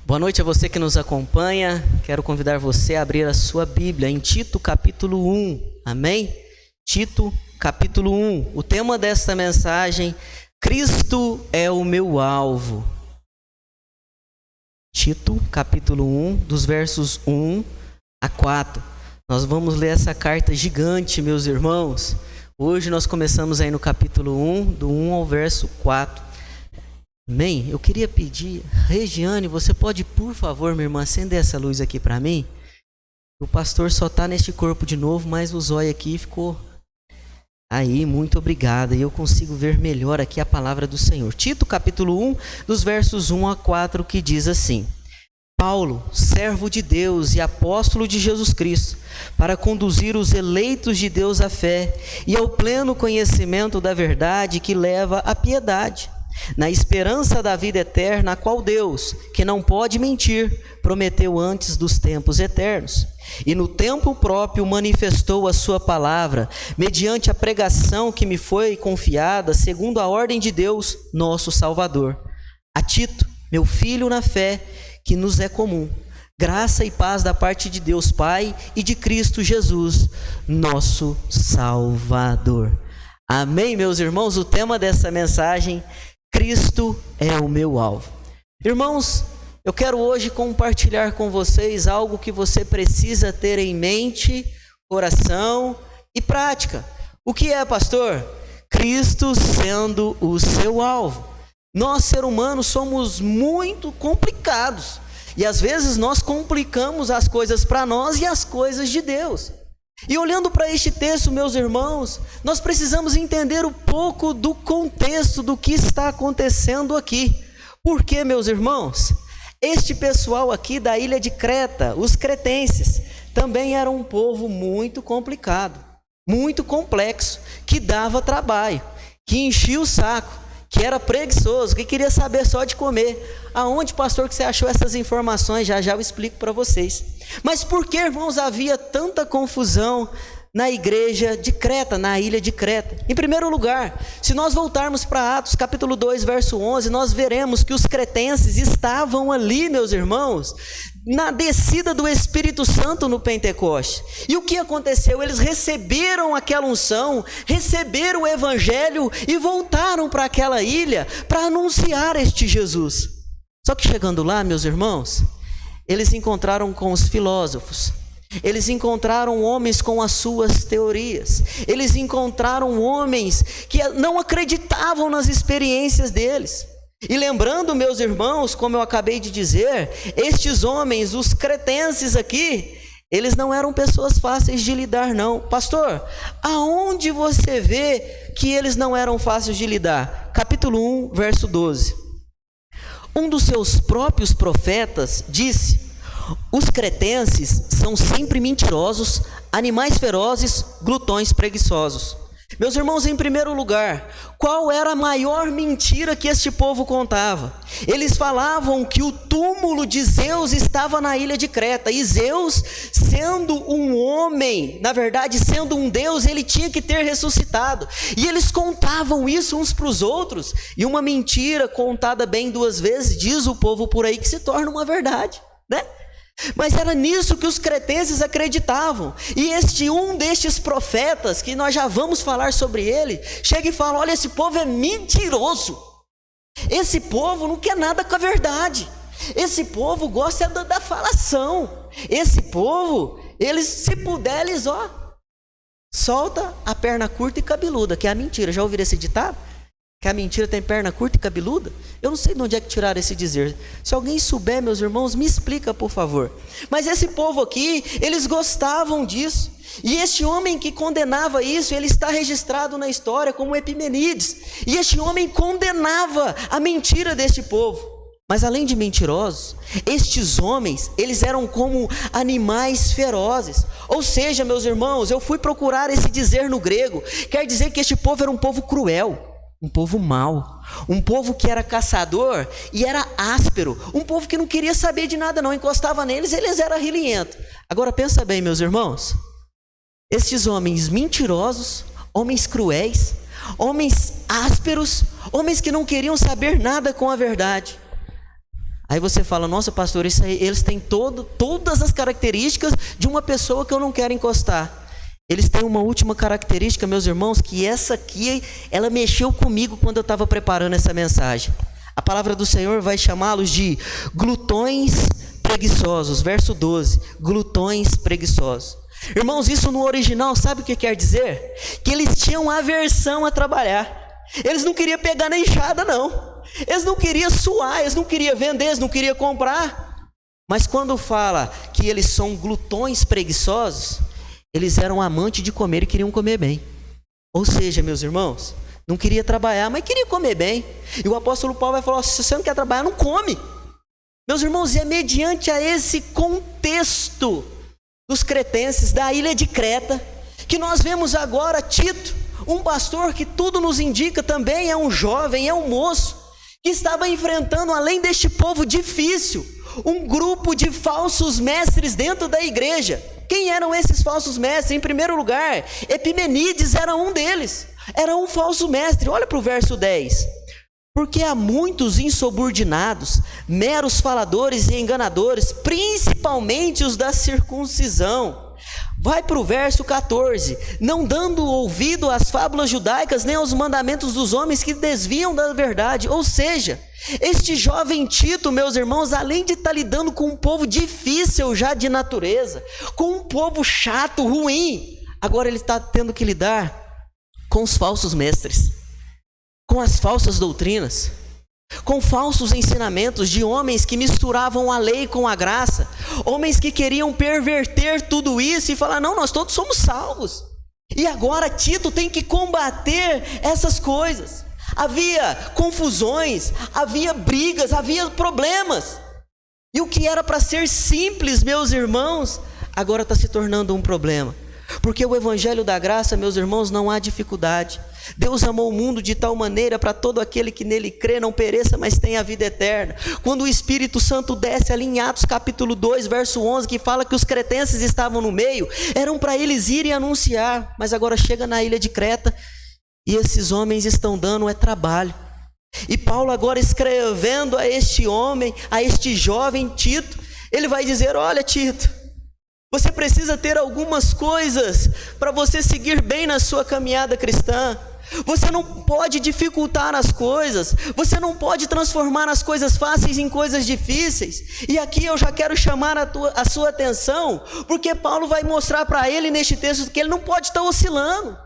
Boa noite a você que nos acompanha. Quero convidar você a abrir a sua Bíblia em Tito capítulo 1. Amém? Tito capítulo 1. O tema desta mensagem: Cristo é o meu alvo. Tito capítulo 1, dos versos 1 a 4. Nós vamos ler essa carta gigante, meus irmãos. Hoje nós começamos aí no capítulo 1, do 1 ao verso 4. Amém? Eu queria pedir, Regiane, você pode, por favor, minha irmã, acender essa luz aqui para mim? O pastor só está neste corpo de novo, mas o zóio aqui ficou... Aí, muito obrigada. E eu consigo ver melhor aqui a palavra do Senhor. Tito, capítulo 1, dos versos 1 a 4, que diz assim: Paulo, servo de Deus e apóstolo de Jesus Cristo, para conduzir os eleitos de Deus à fé e ao pleno conhecimento da verdade que leva à piedade, na esperança da vida eterna, a qual Deus, que não pode mentir, prometeu antes dos tempos eternos, e no tempo próprio manifestou a sua palavra, mediante a pregação que me foi confiada, segundo a ordem de Deus, nosso Salvador. A Tito, meu filho na fé, que nos é comum, graça e paz da parte de Deus Pai e de Cristo Jesus, nosso Salvador. Amém, meus irmãos? O tema dessa mensagem: Cristo é o meu alvo. Irmãos, eu quero hoje compartilhar com vocês algo que você precisa ter em mente, coração e prática. O que é, pastor? Cristo sendo o seu alvo. Nós, seres humanos, somos muito complicados. E às vezes nós complicamos as coisas para nós e as coisas de Deus. E olhando para este texto, meus irmãos, nós precisamos entender um pouco do contexto do que está acontecendo aqui. Por quê, meus irmãos? Este pessoal aqui da ilha de Creta, os cretenses, também era um povo muito complicado, muito complexo, que dava trabalho, que enchia o saco, que era preguiçoso, que queria saber só de comer. Aonde, pastor, que você achou essas informações? Já eu explico para vocês. Mas por que, irmãos, havia tanta confusão na igreja de Creta, na ilha de Creta? Em primeiro lugar, se nós voltarmos para Atos capítulo 2, verso 11, nós veremos que os cretenses estavam ali, meus irmãos, na descida do Espírito Santo no Pentecoste. E o que aconteceu? Eles receberam aquela unção, receberam o evangelho e voltaram para aquela ilha para anunciar este Jesus. Só que chegando lá, meus irmãos, eles encontraram com os filósofos, eles encontraram homens com as suas teorias, eles encontraram homens que não acreditavam nas experiências deles. E lembrando, meus irmãos, como eu acabei de dizer, estes homens, os cretenses aqui, eles não eram pessoas fáceis de lidar, não. Pastor, aonde você vê que eles não eram fáceis de lidar? Capítulo 1, verso 12. Um dos seus próprios profetas disse: os cretenses são sempre mentirosos, animais ferozes, glutões preguiçosos. Meus irmãos, em primeiro lugar, qual era a maior mentira que este povo contava? Eles falavam que o túmulo de Zeus estava na ilha de Creta, e Zeus, sendo um homem, na verdade sendo um Deus, ele tinha que ter ressuscitado. E eles contavam isso uns para os outros, e uma mentira contada bem duas vezes, diz o povo por aí, que se torna uma verdade, né? Mas era nisso que os cretenses acreditavam. E um destes profetas, que nós já vamos falar sobre ele, chega e fala: olha, esse povo é mentiroso, esse povo não quer nada com a verdade, esse povo gosta da falação, esse povo, eles, se puder, eles solta a perna curta e cabeluda, que é a mentira. Já ouviram esse ditado? Que a mentira tem perna curta e cabeluda? Eu não sei de onde é que tiraram esse dizer. Se alguém souber, meus irmãos, me explica, por favor. Mas esse povo aqui, eles gostavam disso. E este homem que condenava isso, ele está registrado na história como Epimenides. E este homem condenava a mentira deste povo. Mas além de mentirosos, estes homens, eles eram como animais ferozes. Ou seja, meus irmãos, eu fui procurar esse dizer no grego. Quer dizer que este povo era um povo cruel, um povo mau, um povo que era caçador e era áspero, um povo que não queria saber de nada não, encostava neles, eles eram rilhentos. Agora pensa bem, meus irmãos, estes homens mentirosos, homens cruéis, homens ásperos, homens que não queriam saber nada com a verdade. Aí você fala, nossa pastor, isso aí, eles têm todas as características de uma pessoa que eu não quero encostar. Eles têm uma última característica, meus irmãos, que essa aqui, ela mexeu comigo quando eu estava preparando essa mensagem. A palavra do Senhor vai chamá-los de glutões preguiçosos. Verso 12, glutões preguiçosos. Irmãos, isso no original, sabe o que quer dizer? Que eles tinham aversão a trabalhar. Eles não queriam pegar na enxada, não. Eles não queriam suar, eles não queriam vender, eles não queriam comprar. Mas quando fala que eles são glutões preguiçosos, eles eram amantes de comer e queriam comer bem. Ou seja, meus irmãos, não queria trabalhar, mas queria comer bem. E o apóstolo Paulo vai falar, se você não quer trabalhar, não come. Meus irmãos, e é mediante a esse contexto dos cretenses da ilha de Creta, que nós vemos agora Tito, um pastor que tudo nos indica também é um jovem, é um moço, que estava enfrentando, além deste povo difícil, um grupo de falsos mestres dentro da igreja. Quem eram esses falsos mestres? Em primeiro lugar, Epimenides era um deles, era um falso mestre. Olha para o verso 10. Porque há muitos insubordinados, meros faladores e enganadores, principalmente os da circuncisão. Vai para o verso 14. Não dando ouvido às fábulas judaicas, nem aos mandamentos dos homens que desviam da verdade. Ou seja, este jovem Tito, meus irmãos, além de estar lidando com um povo difícil já de natureza, com um povo chato, ruim, agora ele está tendo que lidar com os falsos mestres, com as falsas doutrinas, com falsos ensinamentos de homens que misturavam a lei com a graça, homens que queriam perverter tudo isso e falar, não, nós todos somos salvos. E agora Tito tem que combater essas coisas. Havia confusões, havia brigas, havia problemas. E o que era para ser simples, meus irmãos, agora está se tornando um problema. Porque o evangelho da graça, meus irmãos, não há dificuldade. Deus amou o mundo de tal maneira para todo aquele que nele crê não pereça, mas tenha a vida eterna. Quando o Espírito Santo desce ali em Atos capítulo 2, verso 11, que fala que os cretenses estavam no meio, eram para eles irem anunciar, mas agora chega na ilha de Creta e esses homens estão dando trabalho. E Paulo agora escrevendo a este homem, a este jovem Tito, ele vai dizer, olha Tito, você precisa ter algumas coisas para você seguir bem na sua caminhada cristã. Você não pode dificultar as coisas, você não pode transformar as coisas fáceis em coisas difíceis. E aqui eu já quero chamar a sua atenção, porque Paulo vai mostrar para ele neste texto que ele não pode estar oscilando.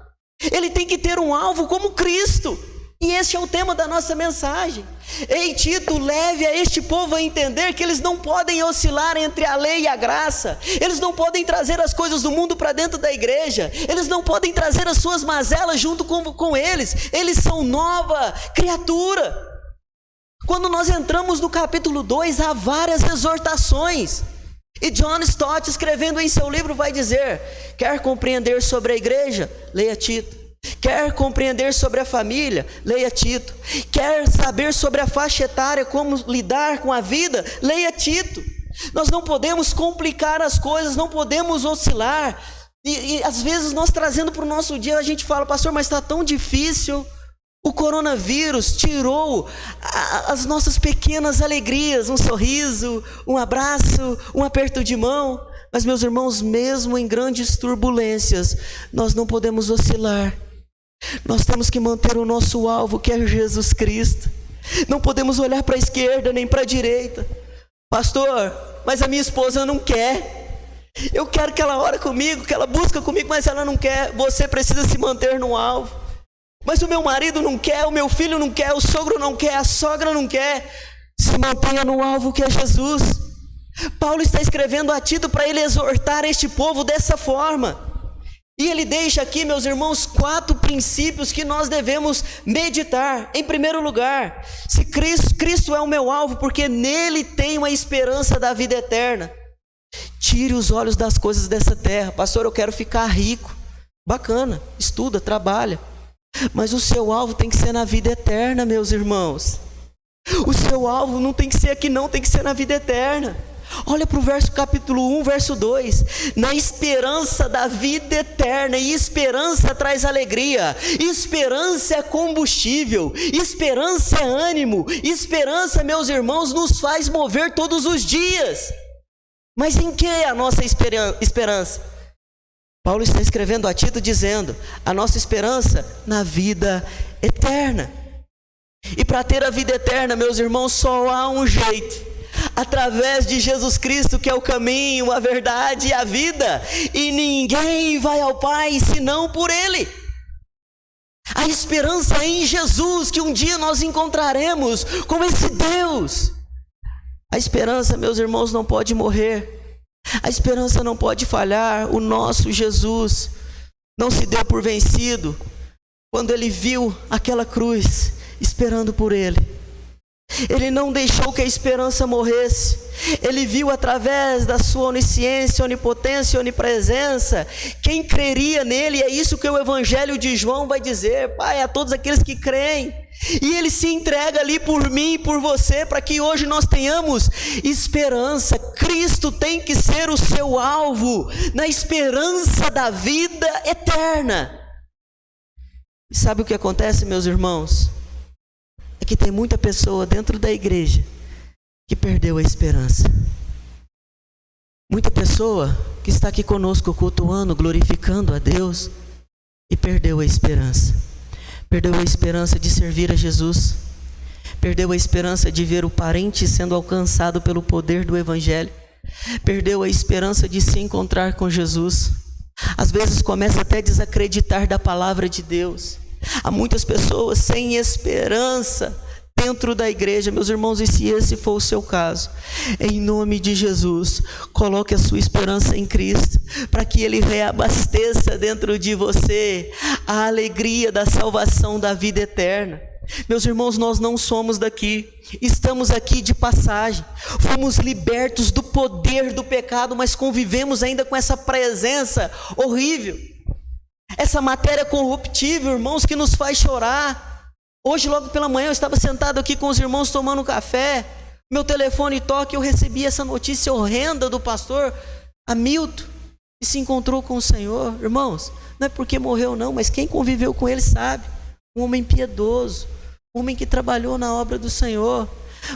Ele tem que ter um alvo como Cristo. E esse é o tema da nossa mensagem. Ei Tito, leve a este povo a entender que eles não podem oscilar entre a lei e a graça. Eles não podem trazer as coisas do mundo para dentro da igreja. Eles não podem trazer as suas mazelas junto com eles. Eles são nova criatura. Quando nós entramos no capítulo 2, há várias exortações. E John Stott, escrevendo em seu livro, vai dizer, quer compreender sobre a igreja? Leia Tito. Quer compreender sobre a família? Leia Tito. Quer saber sobre a faixa etária, como lidar com a vida? Leia Tito. Nós não podemos complicar as coisas, não podemos oscilar. E às vezes nós trazendo para o nosso dia, a gente fala, pastor, mas está tão difícil. O coronavírus tirou as nossas pequenas alegrias, um sorriso, um abraço, um aperto de mão. Mas meus irmãos, mesmo em grandes turbulências, nós não podemos oscilar. Nós temos que manter o nosso alvo, que é Jesus Cristo. Não podemos olhar para a esquerda nem para a direita. Pastor, mas a minha esposa não quer. Eu quero que ela ore comigo, que ela busque comigo, mas ela não quer. Você precisa se manter no alvo. Mas o meu marido não quer, o meu filho não quer, o sogro não quer, a sogra não quer. Se mantenha no alvo, que é Jesus. Paulo está escrevendo a Tito para ele exortar este povo dessa forma. E ele deixa aqui, meus irmãos, 4 princípios que nós devemos meditar. Em primeiro lugar, se Cristo é o meu alvo, porque nele tenho a esperança da vida eterna. Tire os olhos das coisas dessa terra. Pastor, eu quero ficar rico. Bacana, estuda, trabalha. Mas o seu alvo tem que ser na vida eterna, meus irmãos. O seu alvo não tem que ser aqui não, tem que ser na vida eterna. Olha para o capítulo 1, verso 2. Na esperança da vida eterna. E esperança traz alegria. Esperança é combustível. Esperança é ânimo. Esperança, meus irmãos, nos faz mover todos os dias. Mas em que é a nossa esperança? Paulo está escrevendo a Tito dizendo: a nossa esperança na vida eterna. E para ter a vida eterna, meus irmãos, só há um jeito: através de Jesus Cristo, que é o caminho, a verdade e a vida. E ninguém vai ao Pai senão por Ele. A esperança é em Jesus, que um dia nós encontraremos com esse Deus. A esperança, meus irmãos, não pode morrer. A esperança não pode falhar. O nosso Jesus não se deu por vencido quando Ele viu aquela cruz esperando por Ele. Ele não deixou que a esperança morresse. Ele viu através da sua onisciência, onipotência e onipresença quem creria nele. É isso que o Evangelho de João vai dizer: Pai, a todos aqueles que creem. E Ele se entrega ali por mim e por você, para que hoje nós tenhamos esperança. Cristo tem que ser o seu alvo, na esperança da vida eterna. E sabe o que acontece, meus irmãos? É que tem muita pessoa dentro da igreja que perdeu a esperança. Muita pessoa que está aqui conosco cultuando, glorificando a Deus, e perdeu a esperança. Perdeu a esperança de servir a Jesus. Perdeu a esperança de ver o parente sendo alcançado pelo poder do Evangelho. Perdeu a esperança de se encontrar com Jesus. Às vezes começa até a desacreditar da palavra de Deus. Há muitas pessoas sem esperança dentro da igreja, meus irmãos, e se esse for o seu caso, em nome de Jesus, coloque a sua esperança em Cristo, para que Ele reabasteça dentro de você a alegria da salvação da vida eterna. Meus irmãos, nós não somos daqui, estamos aqui de passagem, fomos libertos do poder do pecado, mas convivemos ainda com essa presença horrível, essa matéria corruptível, irmãos, que nos faz chorar. Hoje, logo pela manhã, eu estava sentado aqui com os irmãos tomando café, meu telefone toca e eu recebi essa notícia horrenda do pastor Hamilton, que se encontrou com o Senhor. Irmãos, não é porque morreu não, mas quem conviveu com ele sabe, um homem piedoso, um homem que trabalhou na obra do Senhor,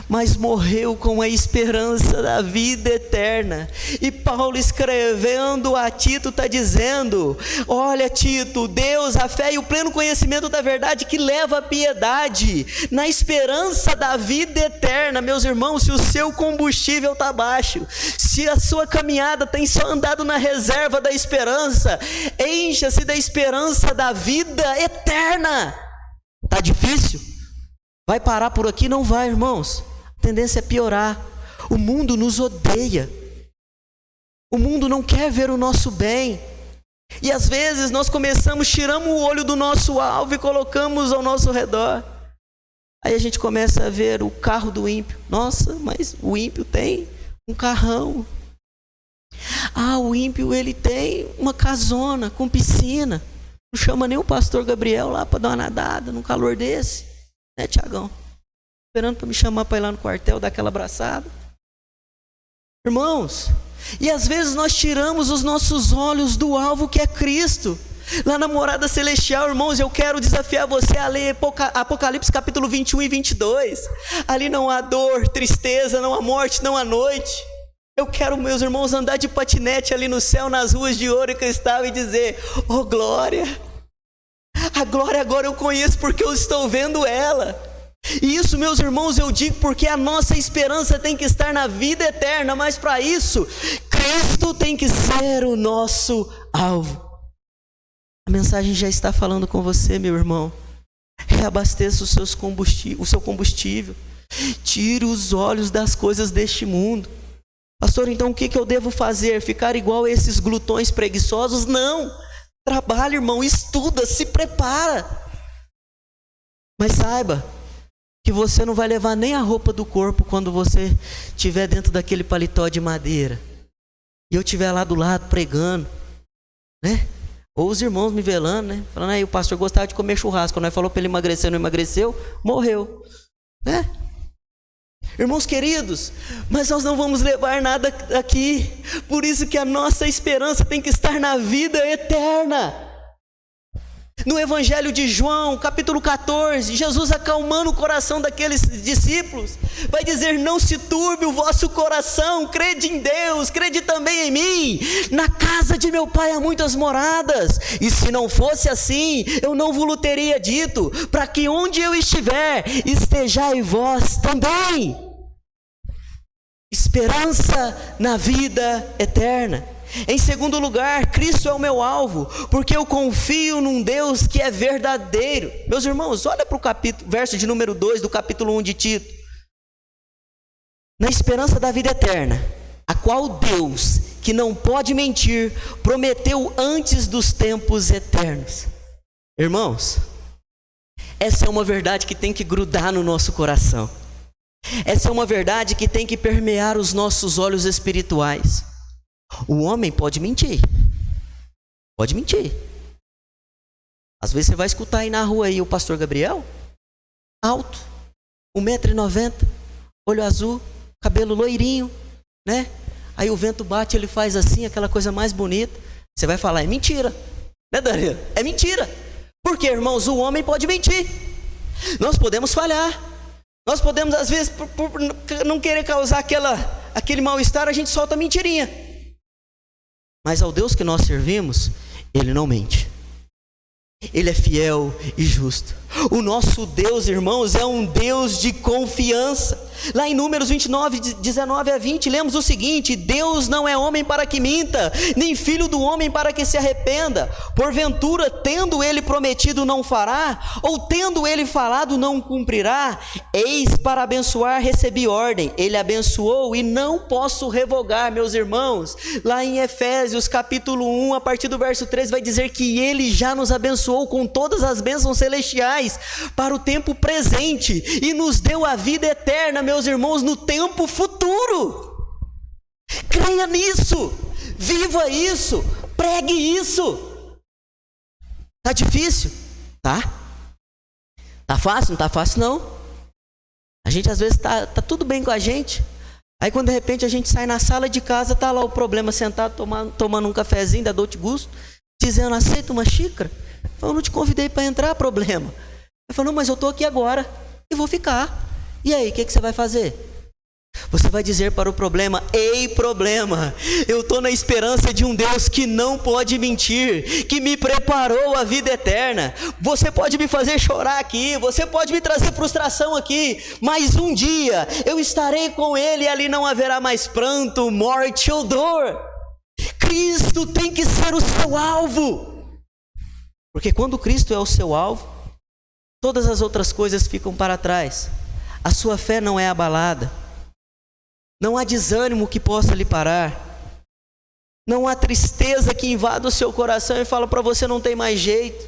mas morreu com a esperança da vida eterna. E Paulo, escrevendo a Tito, está dizendo: olha, Tito, Deus, a fé e o pleno conhecimento da verdade que leva à piedade, na esperança da vida eterna. Meus irmãos, se o seu combustível está baixo, se a sua caminhada tem só andado na reserva da esperança, encha-se da esperança da vida eterna. Está difícil? Vai parar por aqui? Não vai, irmãos. A tendência é piorar. O mundo nos odeia. O mundo não quer ver o nosso bem. E às vezes nós tiramos o olho do nosso alvo e colocamos ao nosso redor. Aí a gente começa a ver o carro do ímpio. Nossa, mas o ímpio tem um carrão. Ah, o ímpio, ele tem uma casona com piscina. Não chama nem o pastor Gabriel lá para dar uma nadada num calor desse. Né, Tiagão? Esperando para me chamar para ir lá no quartel, dar aquela abraçada. Irmãos, e às vezes nós tiramos os nossos olhos do alvo que é Cristo. Lá na morada celestial, irmãos, eu quero desafiar você a ler Apocalipse capítulo 21 e 22. Ali não há dor, tristeza, não há morte, não há noite. Eu quero, meus irmãos, andar de patinete ali no céu, nas ruas de ouro e cristal, e dizer: oh glória! A glória agora eu conheço porque eu estou vendo ela. E isso, meus irmãos, eu digo porque a nossa esperança tem que estar na vida eterna. Mas para isso, Cristo tem que ser o nosso alvo. A mensagem já está falando com você, meu irmão. Reabasteça o seu combustível. Tire os olhos das coisas deste mundo. Pastor, então o que eu devo fazer? Ficar igual a esses glutões preguiçosos? Não. Trabalha, irmão, estuda, se prepara. Mas saiba que você não vai levar nem a roupa do corpo quando você estiver dentro daquele paletó de madeira e eu estiver lá do lado pregando, né? Ou os irmãos me velando, né? Falando: aí o pastor gostava de comer churrasco, nós falou para ele emagrecer, não emagreceu, morreu, né? Irmãos queridos, mas nós não vamos levar nada aqui, por isso que a nossa esperança tem que estar na vida eterna. No Evangelho de João, capítulo 14, Jesus acalmando o coração daqueles discípulos, vai dizer: não se turbe o vosso coração, crede em Deus, crede também em mim. Na casa de meu Pai há muitas moradas, e se não fosse assim, eu não vos teria dito, para que onde eu estiver, estejai vós também. Esperança na vida eterna. Em segundo lugar, Cristo é o meu alvo, porque eu confio num Deus que é verdadeiro. Meus irmãos, olha para o verso de número 2 do capítulo 1 de Tito. Na esperança da vida eterna, a qual Deus, que não pode mentir, prometeu antes dos tempos eternos. Irmãos, essa é uma verdade que tem que grudar no nosso coração. Essa é uma verdade que tem que permear os nossos olhos espirituais. O homem pode mentir. Pode mentir. Às vezes você vai escutar aí na rua aí o pastor Gabriel, alto, 1,90 m, olho azul, cabelo loirinho, né? Aí o vento bate, ele faz assim, aquela coisa mais bonita. Você vai falar: é mentira, né, Daniel? É mentira. Porque, irmãos, o homem pode mentir. Nós podemos falhar. Nós podemos, às vezes, por não querer causar aquele mal-estar, a gente solta mentirinha. Mas ao Deus que nós servimos, Ele não mente. Ele é fiel e justo. O nosso Deus, irmãos, é um Deus de confiança. Lá em Números 29, 19 a 20, lemos o seguinte: Deus não é homem para que minta, nem filho do homem para que se arrependa. Porventura, tendo ele prometido, não fará? Ou tendo ele falado, não cumprirá? Eis, para abençoar recebi ordem. Ele abençoou e não posso revogar. Meus irmãos, lá em Efésios capítulo 1, a partir do verso 13, vai dizer que ele já nos abençoou com todas as bênçãos celestiais para o tempo presente e nos deu a vida eterna, meus irmãos, no tempo futuro. Creia nisso, viva isso, pregue isso. Tá difícil? Tá fácil? Não tá fácil não. A gente às vezes tá tudo bem com a gente, aí quando de repente a gente sai na sala de casa, tá lá o problema sentado tomando um cafezinho da Dolce Gusto, dizendo: aceita uma xícara? Eu não te convidei para entrar, problema. Ele falou: não, mas eu estou aqui agora e vou ficar. E aí, o que você vai fazer? Você vai dizer para o problema: ei, problema, eu estou na esperança de um Deus que não pode mentir, que me preparou a vida eterna. Você pode me fazer chorar aqui, você pode me trazer frustração aqui, mas um dia eu estarei com Ele e ali não haverá mais pranto, morte ou dor. Cristo tem que ser o seu alvo. Porque quando Cristo é o seu alvo, todas as outras coisas ficam para trás. A sua fé não é abalada. Não há desânimo que possa lhe parar. Não há tristeza que invada o seu coração e fala para você: não tem mais jeito.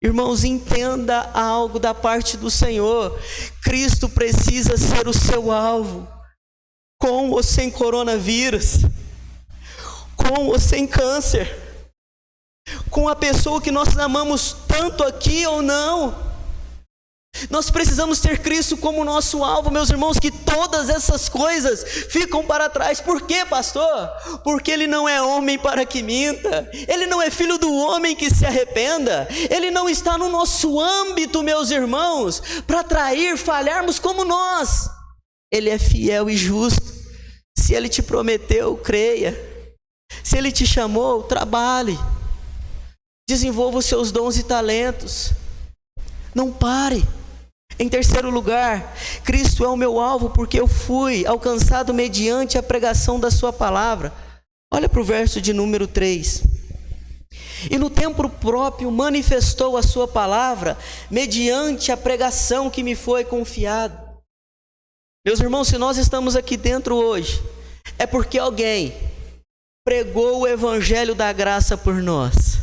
Irmãos, entenda algo da parte do Senhor. Cristo precisa ser o seu alvo. Com ou sem coronavírus. Com ou sem câncer. Com a pessoa que nós amamos tanto aqui ou não. Nós precisamos ter Cristo como nosso alvo, meus irmãos, que todas essas coisas ficam para trás. Por quê, pastor? Porque Ele não é homem para que minta. Ele não é filho do homem que se arrependa. Ele não está no nosso âmbito, meus irmãos, para trair, falharmos como nós. Ele é fiel e justo. Se Ele te prometeu, creia. Se Ele te chamou, trabalhe. Desenvolva os seus dons e talentos. Não pare. Em terceiro lugar, Cristo é o meu alvo porque eu fui alcançado mediante a pregação da sua palavra. Olha para o verso de número 3. E no tempo próprio manifestou a sua palavra mediante a pregação que me foi confiada. Meus irmãos, se nós estamos aqui dentro hoje, é porque alguém pregou o evangelho da graça por nós.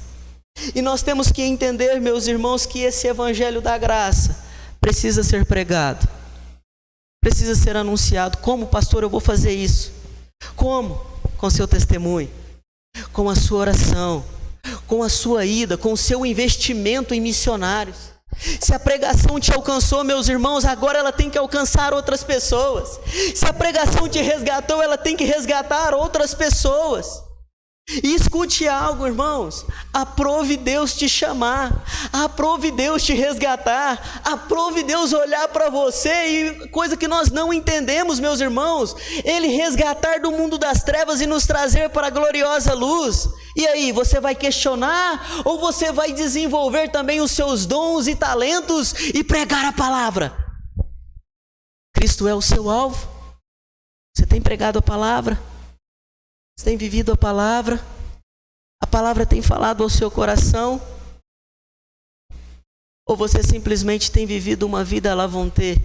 E nós temos que entender, meus irmãos, que esse evangelho da graça precisa ser pregado, precisa ser anunciado. Como, pastor, eu vou fazer isso? Como? Com seu testemunho, com a sua oração, com a sua ida, com o seu investimento em missionários. Se a pregação te alcançou, meus irmãos, agora ela tem que alcançar outras pessoas. Se a pregação te resgatou, ela tem que resgatar outras pessoas. E escute algo, irmãos, aprove Deus te chamar, aprove Deus te resgatar, aprove Deus olhar para você, e coisa que nós não entendemos, meus irmãos, Ele resgatar do mundo das trevas e nos trazer para a gloriosa luz. E aí, você vai questionar ou você vai desenvolver também os seus dons e talentos e pregar a palavra? Cristo é o seu alvo. Você tem pregado a palavra? Você tem vivido a palavra? A palavra tem falado ao seu coração? Ou você simplesmente tem vivido uma vida à la vontade?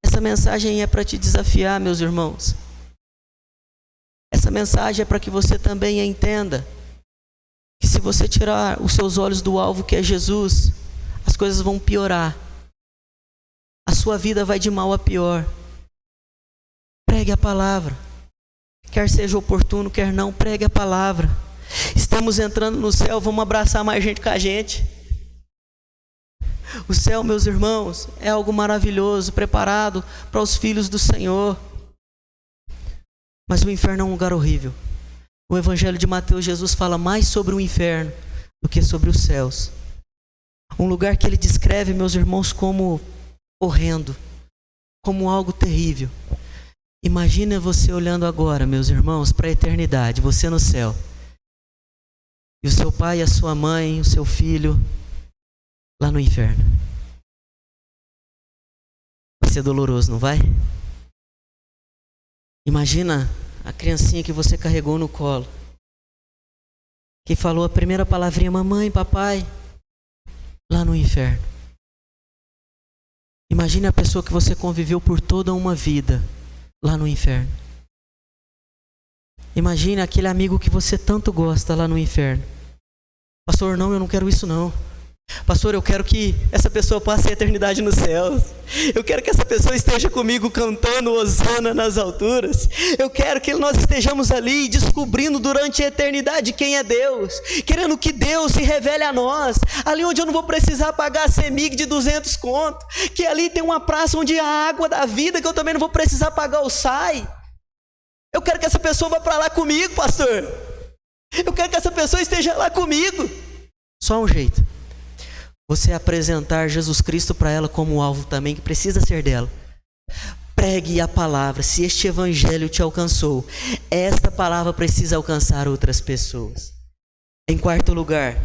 Essa mensagem é para te desafiar, meus irmãos. Essa mensagem é para que você também entenda que se você tirar os seus olhos do alvo que é Jesus, as coisas vão piorar. A sua vida vai de mal a pior. Pregue a palavra. Quer seja oportuno, quer não, pregue a palavra. Estamos entrando no céu, vamos abraçar mais gente com a gente. O céu, meus irmãos, é algo maravilhoso, preparado para os filhos do Senhor. Mas o inferno é um lugar horrível. No Evangelho de Mateus, Jesus fala mais sobre o inferno do que sobre os céus. Um lugar que ele descreve, meus irmãos, como horrendo, como algo terrível. Imagina você olhando agora, meus irmãos, para a eternidade, você no céu. E o seu pai, a sua mãe, o seu filho, lá no inferno. Vai ser doloroso, não vai? Imagina a criancinha que você carregou no colo, que falou a primeira palavrinha, mamãe, papai, lá no inferno. Imagine a pessoa que você conviveu por toda uma vida, lá no inferno. Imagine aquele amigo que você tanto gosta lá no inferno. Pastor, não, eu não quero isso não. Pastor, eu quero que essa pessoa passe a eternidade nos céus. Eu quero que essa pessoa esteja comigo cantando Hosana nas alturas. Eu quero que nós estejamos ali descobrindo durante a eternidade quem é Deus, querendo que Deus se revele a nós, ali onde eu não vou precisar pagar a CEMIG de 200 conto, que ali tem uma praça onde há a água da vida, que eu também não vou precisar pagar o SAI. Eu quero que essa pessoa vá para lá comigo, pastor. Eu quero que essa pessoa esteja lá comigo. Só um jeito: você apresentar Jesus Cristo para ela como alvo também, que precisa ser dela. Pregue a palavra. Se este evangelho te alcançou, esta palavra precisa alcançar outras pessoas. Em quarto lugar,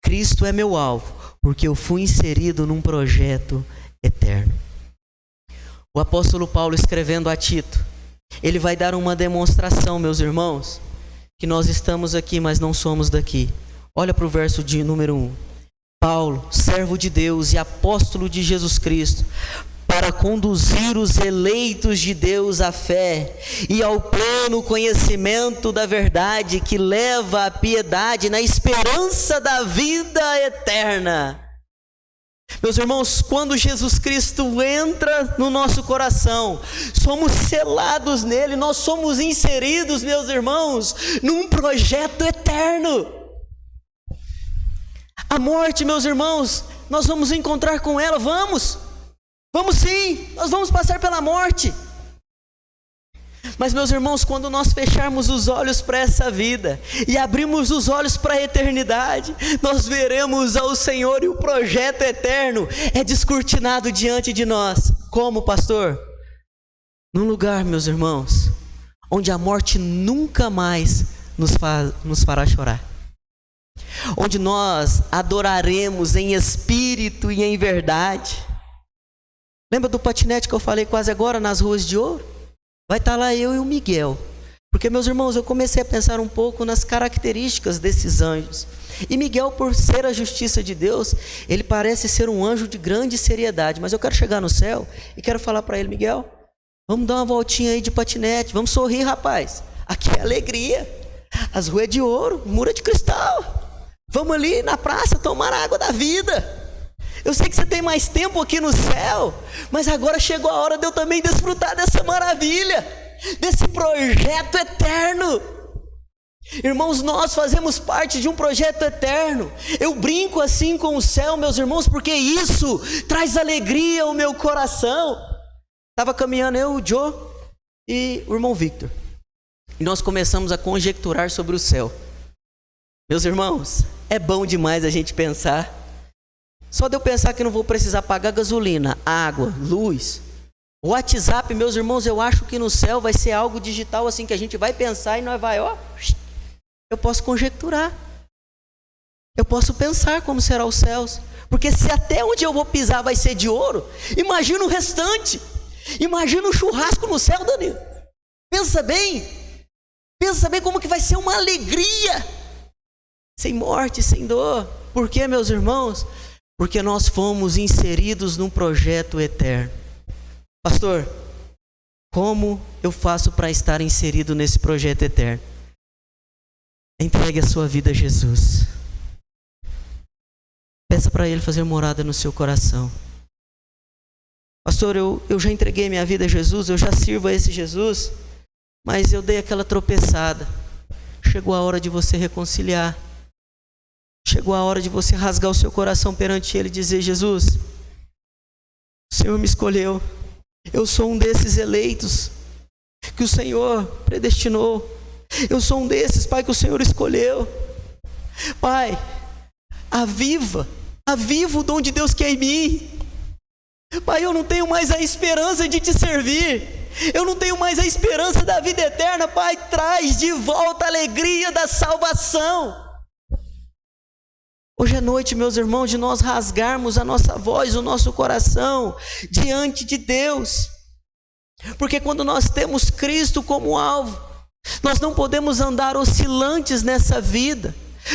Cristo é meu alvo, porque eu fui inserido num projeto eterno. O apóstolo Paulo, escrevendo a Tito, ele vai dar uma demonstração, meus irmãos, que nós estamos aqui, mas não somos daqui. Olha para o verso de número 1. Paulo, servo de Deus e apóstolo de Jesus Cristo, para conduzir os eleitos de Deus à fé e ao pleno conhecimento da verdade, que leva à piedade na esperança da vida eterna. Meus irmãos, quando Jesus Cristo entra no nosso coração, somos selados nele, nós somos inseridos, meus irmãos, num projeto eterno. A morte, meus irmãos, nós vamos encontrar com ela, vamos sim, nós vamos passar pela morte. Mas, meus irmãos, quando nós fecharmos os olhos para essa vida e abrimos os olhos para a eternidade, nós veremos ao Senhor, e o projeto eterno é descortinado diante de nós. Como, pastor? Num lugar, meus irmãos, onde a morte nunca mais nos fará chorar, onde nós adoraremos em espírito e em verdade. Lembra do patinete que eu falei quase agora, nas ruas de ouro? Vai estar lá eu e o Miguel. Porque, meus irmãos, eu comecei a pensar um pouco nas características desses anjos. E Miguel, por ser a justiça de Deus, ele parece ser um anjo de grande seriedade. Mas eu quero chegar no céu e quero falar para ele: Miguel, vamos dar uma voltinha aí de patinete, vamos sorrir, rapaz. Aqui é alegria. As ruas de ouro, muro de cristal. Vamos ali na praça tomar a água da vida. Eu sei que você tem mais tempo aqui no céu, mas agora chegou a hora de eu também desfrutar dessa maravilha, desse projeto eterno. Irmãos, nós fazemos parte de um projeto eterno. Eu brinco assim com o céu, meus irmãos, porque isso traz alegria ao meu coração. Estava caminhando eu, o Joe e o irmão Victor. E nós começamos a conjecturar sobre o céu. Meus irmãos, é bom demais a gente pensar. Só de eu pensar que não vou precisar pagar gasolina, água, luz. O WhatsApp, meus irmãos, eu acho que no céu vai ser algo digital assim, que a gente vai pensar e nós vai, ó... Eu posso conjecturar. Eu posso pensar como serão os céus. Porque se até onde eu vou pisar vai ser de ouro, imagina o restante. Imagina um churrasco no céu, Danilo. Pensa bem. Pensa bem como que vai ser uma alegria. Sem morte, sem dor. Por quê, meus irmãos? Porque nós fomos inseridos num projeto eterno. Pastor, como eu faço para estar inserido nesse projeto eterno? Entregue a sua vida a Jesus. Peça para Ele fazer morada no seu coração. Pastor, eu já entreguei minha vida a Jesus, eu já sirvo a esse Jesus, mas eu dei aquela tropeçada. Chegou a hora de você reconciliar. Chegou a hora de você rasgar o seu coração perante Ele e dizer: Jesus, o Senhor me escolheu. Eu sou um desses eleitos que o Senhor predestinou. Eu sou um desses, Pai, que o Senhor escolheu. Pai, aviva o dom de Deus que é em mim. Pai, eu não tenho mais a esperança de te servir. Eu não tenho mais a esperança da vida eterna. Pai, traz de volta a alegria da salvação. Hoje é noite, meus irmãos, de nós rasgarmos a nossa voz, o nosso coração diante de Deus. Porque quando nós temos Cristo como alvo, nós não podemos andar oscilantes nessa vida.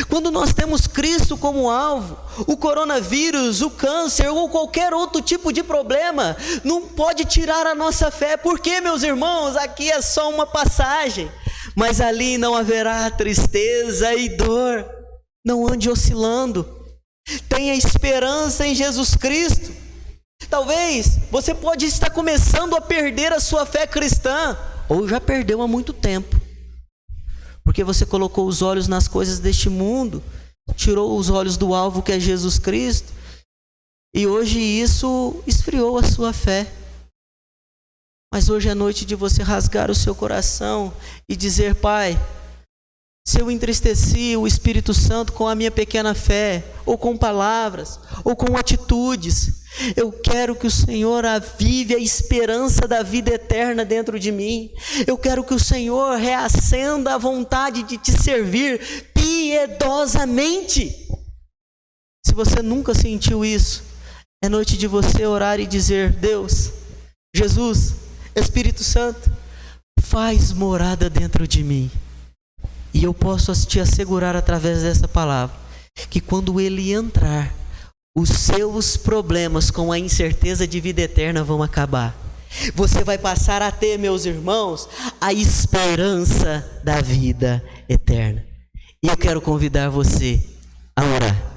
Quando nós temos Cristo como alvo, o coronavírus, o câncer ou qualquer outro tipo de problema não pode tirar a nossa fé. Porque, meus irmãos, aqui é só uma passagem, mas ali não haverá tristeza e dor. Não ande oscilando. Tenha esperança em Jesus Cristo. Talvez você pode estar começando a perder a sua fé cristã, ou já perdeu há muito tempo, porque você colocou os olhos nas coisas deste mundo, tirou os olhos do alvo que é Jesus Cristo, e hoje isso esfriou a sua fé. Mas hoje é noite de você rasgar o seu coração e dizer: Pai, se eu entristeci o Espírito Santo com a minha pequena fé, ou com palavras, ou com atitudes, eu quero que o Senhor avive a esperança da vida eterna dentro de mim. Eu quero que o Senhor reacenda a vontade de te servir piedosamente. Se você nunca sentiu isso, é noite de você orar e dizer: Deus, Jesus, Espírito Santo, faz morada dentro de mim. E eu posso te assegurar através dessa palavra, que quando Ele entrar, os seus problemas com a incerteza de vida eterna vão acabar. Você vai passar a ter, meus irmãos, a esperança da vida eterna. E eu quero convidar você a orar.